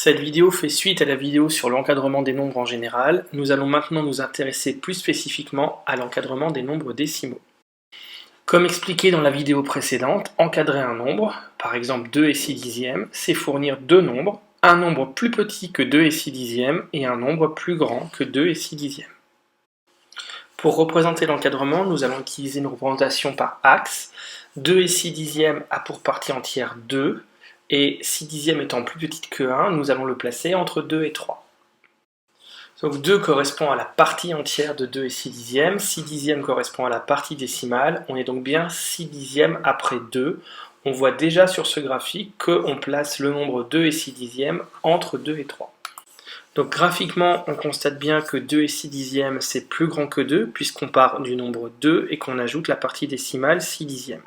Cette vidéo fait suite à la vidéo sur l'encadrement des nombres en général. Nous allons maintenant nous intéresser plus spécifiquement à l'encadrement des nombres décimaux. Comme expliqué dans la vidéo précédente, encadrer un nombre, par exemple 2 et 6 dixièmes, c'est fournir deux nombres, un nombre plus petit que 2 et 6 dixièmes et un nombre plus grand que 2 et 6 dixièmes. Pour représenter l'encadrement, nous allons utiliser une représentation par axe. 2 et 6 dixièmes a pour partie entière 2, et 6 dixièmes étant plus petite que 1, nous allons le placer entre 2 et 3. Donc 2 correspond à la partie entière de 2 et 6 dixièmes, 6 dixièmes correspond à la partie décimale, on est donc bien 6 dixièmes après 2. On voit déjà sur ce graphique qu'on place le nombre 2 et 6 dixièmes entre 2 et 3. Donc graphiquement, on constate bien que 2 et 6 dixièmes c'est plus grand que 2, puisqu'on part du nombre 2 et qu'on ajoute la partie décimale 6 dixièmes.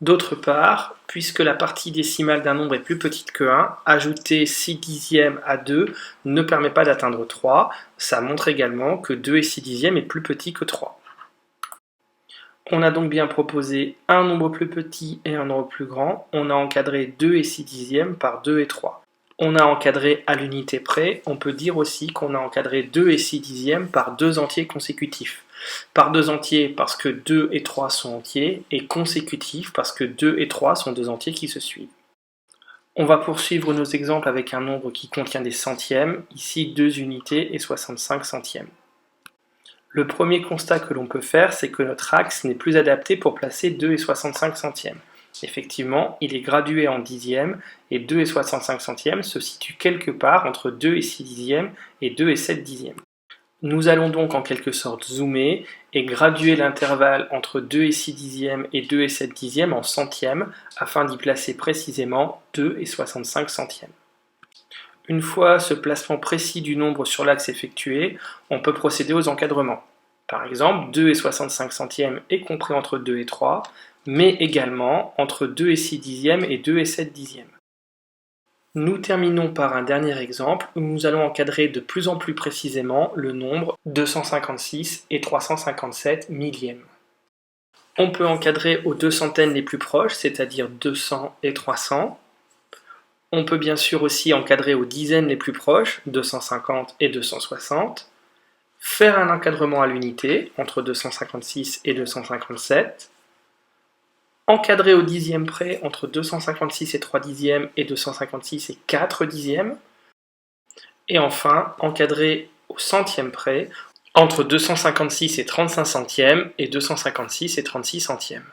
D'autre part, puisque la partie décimale d'un nombre est plus petite que 1, ajouter 6 dixièmes à 2 ne permet pas d'atteindre 3. Ça montre également que 2 et 6 dixièmes est plus petit que 3. On a donc bien proposé un nombre plus petit et un nombre plus grand. On a encadré 2 et 6 dixièmes par 2 et 3. On a encadré à l'unité près. On peut dire aussi qu'on a encadré 2 et 6 dixièmes par deux entiers consécutifs. Par deux entiers parce que 2 et 3 sont entiers, et consécutifs parce que 2 et 3 sont deux entiers qui se suivent. On va poursuivre nos exemples avec un nombre qui contient des centièmes, ici 2 unités et 65 centièmes. Le premier constat que l'on peut faire, c'est que notre axe n'est plus adapté pour placer 2 et 65 centièmes. Effectivement, il est gradué en dixièmes, et 2 et 65 centièmes se situent quelque part entre 2 et 6 dixièmes et 2 et 7 dixièmes. Nous allons donc en quelque sorte zoomer et graduer l'intervalle entre 2 et 6 dixièmes et 2 et 7 dixièmes en centièmes afin d'y placer précisément 2 et 65 centièmes. Une fois ce placement précis du nombre sur l'axe effectué, on peut procéder aux encadrements. Par exemple, 2 et 65 centièmes est compris entre 2 et 3, mais également entre 2 et 6 dixièmes et 2 et 7 dixièmes. Nous terminons par un dernier exemple où nous allons encadrer de plus en plus précisément le nombre 256 et 357 millièmes. On peut encadrer aux deux centaines les plus proches, c'est-à-dire 200 et 300. On peut bien sûr aussi encadrer aux dizaines les plus proches, 250 et 260. Faire un encadrement à l'unité, entre 256 et 257. Encadrer au dixième près entre 256 et 3 dixièmes et 256 et 4 dixièmes. Et enfin, encadrer au centième près entre 256 et 35 centièmes et 256 et 36 centièmes.